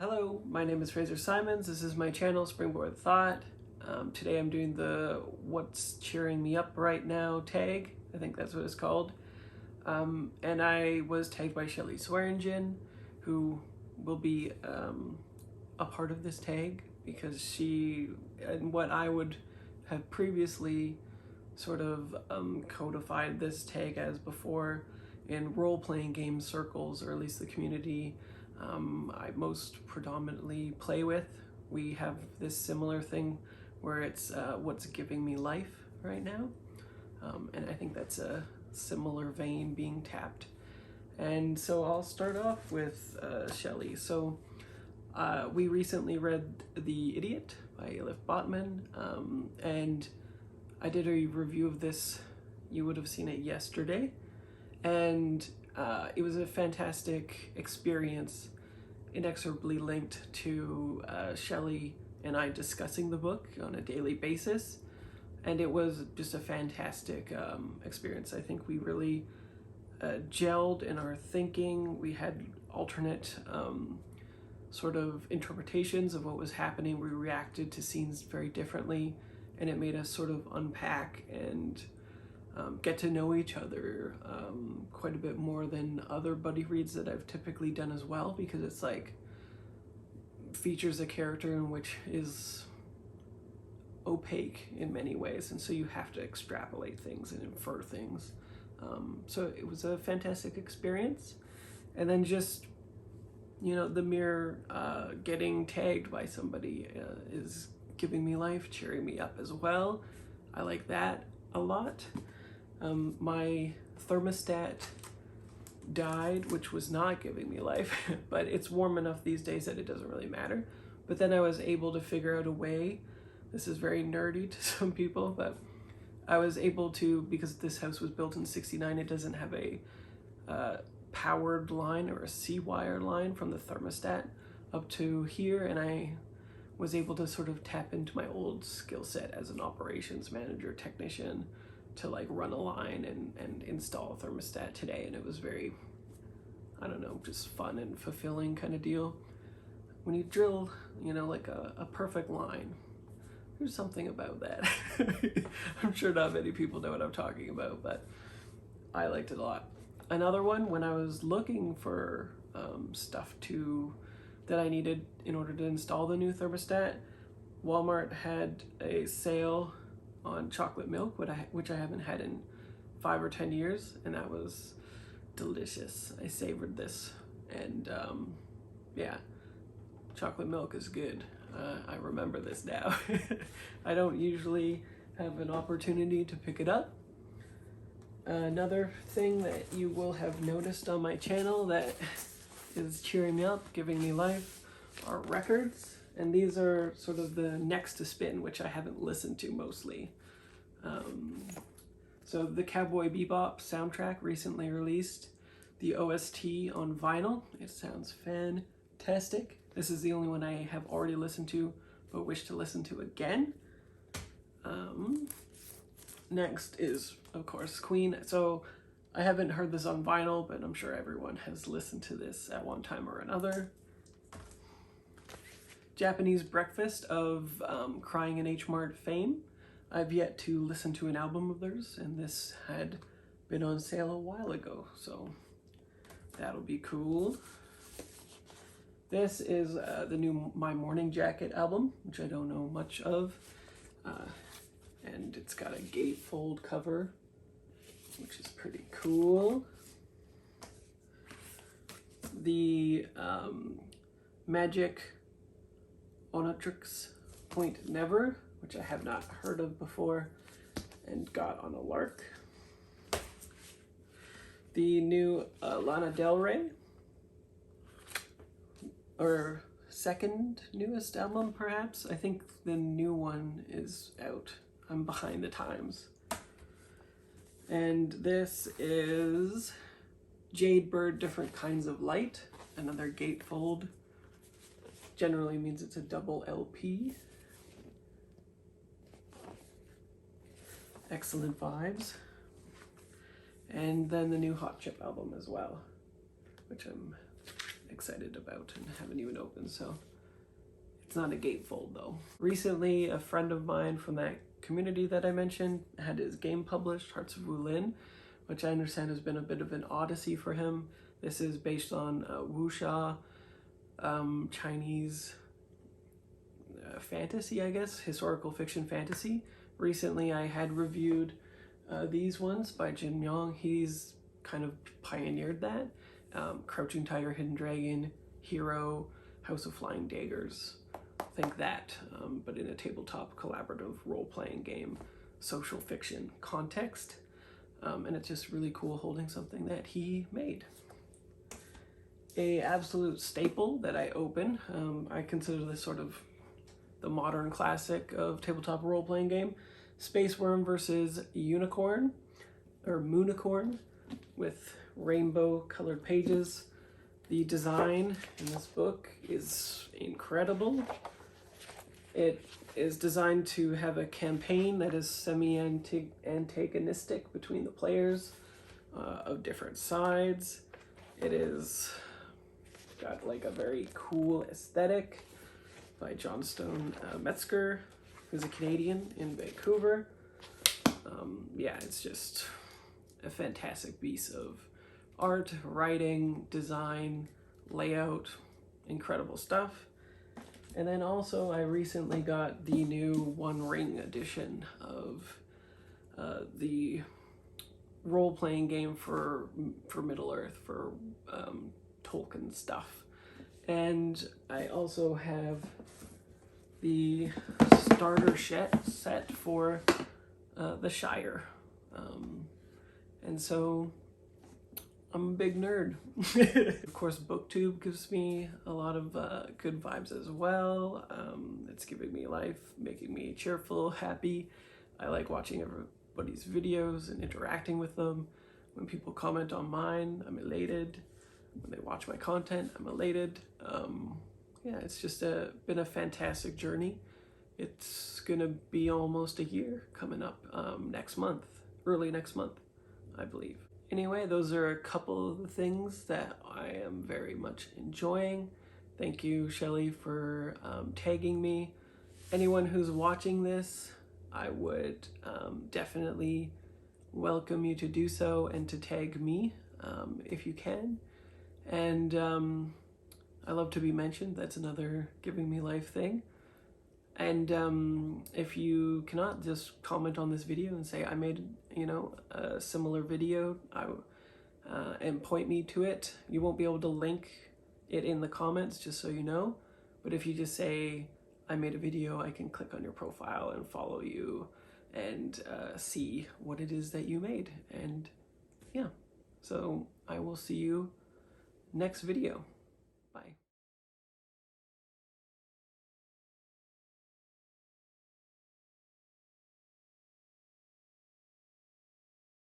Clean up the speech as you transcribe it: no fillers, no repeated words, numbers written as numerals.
Hello, my name is Fraser Simons. This is my channel, Springboard Thought. Today I'm doing the What's Cheering Me Up Right Now tag. I think that's what it's called. And I was tagged by Shelly Swearingen, who will be a part of this tag because she, and what I would have previously sort of codified this tag as before in role-playing game circles, or at least the community I most predominantly play with. We have this similar thing where it's what's giving me life right now, and I think that's a similar vein being tapped. And so I'll start off with Shelly. So we recently read The Idiot by Elif Botman, and I did a review of this. You would have seen it yesterday, and it was a fantastic experience, inexorably linked to Shelly and I discussing the book on a daily basis, and it was just a fantastic experience. I think we really gelled in our thinking. We had alternate sort of interpretations of what was happening. We reacted to scenes very differently, and it made us sort of unpack and get to know each other quite a bit more than other buddy reads that I've typically done as well, because it's like features a character in which is opaque in many ways, and so you have to extrapolate things and infer things. So it was a fantastic experience. And then just, you know, the mere getting tagged by somebody is giving me life, cheering me up as well. I like that a lot. My thermostat died, which was not giving me life, but it's warm enough these days that it doesn't really matter. But then I was able to figure out a way. This is very nerdy to some people, but I was able to, because this house was built in '69, it doesn't have a powered line or a C-wire line from the thermostat up to here, and I was able to sort of tap into my old skill set as an operations manager technician to like run a line and install a thermostat today. And it was very, I don't know, just fun and fulfilling kind of deal. When you drill, you know, like a perfect line, there's something about that. I'm sure not many people know what I'm talking about, but I liked it a lot. Another one, when I was looking for stuff that I needed in order to install the new thermostat, Walmart had a sale on chocolate milk, which I haven't had in 5 or 10 years, and that was delicious. I savored this, and yeah, chocolate milk is good. I remember this now. I don't usually have an opportunity to pick it up. Another thing that you will have noticed on my channel that is cheering me up, giving me life, are records. And these are sort of the next to spin, which I haven't listened to mostly. So the Cowboy Bebop soundtrack recently released the OST on vinyl. It sounds fantastic. This is the only one I have already listened to, but wish to listen to again. Next is, of course, Queen. So I haven't heard this on vinyl, but I'm sure everyone has listened to this at one time or another. Japanese Breakfast of Crying in H Mart fame. I've yet to listen to an album of theirs, and this had been on sale a while ago, so that'll be cool. This is the new My Morning Jacket album, which I don't know much of, and it's got a gatefold cover, which is pretty cool. The Magic Onatrix Point Never, which I have not heard of before and got on a lark. The new Lana Del Rey, or second newest album perhaps. I think the new one is out. I'm behind the times. And this is Jade Bird Different Kinds of Light, another gatefold. Generally means it's a double LP. Excellent vibes. And then the new Hot Chip album as well, which I'm excited about and haven't even opened, so it's not a gatefold though. Recently, a friend of mine from that community that I mentioned had his game published, Hearts of Wulin, which I understand has been a bit of an odyssey for him. This is based on wuxia, Chinese fantasy, I guess, historical fiction fantasy. Recently I had reviewed these ones by Jin Myung. He's kind of pioneered that. Crouching Tiger, Hidden Dragon, Hero, House of Flying Daggers. Think that, but in a tabletop collaborative role-playing game, social fiction context. And it's just really cool holding something that he made. A absolute staple that I open. I consider this sort of the modern classic of tabletop role-playing game. Space Worm versus Unicorn, or Moonicorn, with rainbow colored pages. The design in this book is incredible. It is designed to have a campaign that is semi-antagonistic between the players of different sides. It is got like a very cool aesthetic by Johnstone Metzger, who's a Canadian in Vancouver. Yeah, it's just a fantastic piece of art, writing, design, layout, incredible stuff. And then also I recently got the new One Ring edition of the role-playing game for Middle-earth, for Tolkien stuff. And I also have the starter set for the Shire. And so I'm a big nerd. Of course, BookTube gives me a lot of good vibes as well. It's giving me life, making me cheerful, happy. I like watching everybody's videos and interacting with them. When people comment on mine, I'm elated. When they watch my content, I'm elated. Yeah, it's just been a fantastic journey. It's gonna be almost a year coming up next month, early next month, I believe. Anyway, those are a couple of the things that I am very much enjoying. Thank you, Shelly, for tagging me. Anyone who's watching this, I would definitely welcome you to do so and to tag me if you can. And I love to be mentioned. That's another giving me life thing. And if you cannot, just comment on this video and say I made, a similar video, and point me to it. You won't be able to link it in the comments, just so you know. But if you just say I made a video, I can click on your profile and follow you and see what it is that you made. And yeah, so I will see you next video.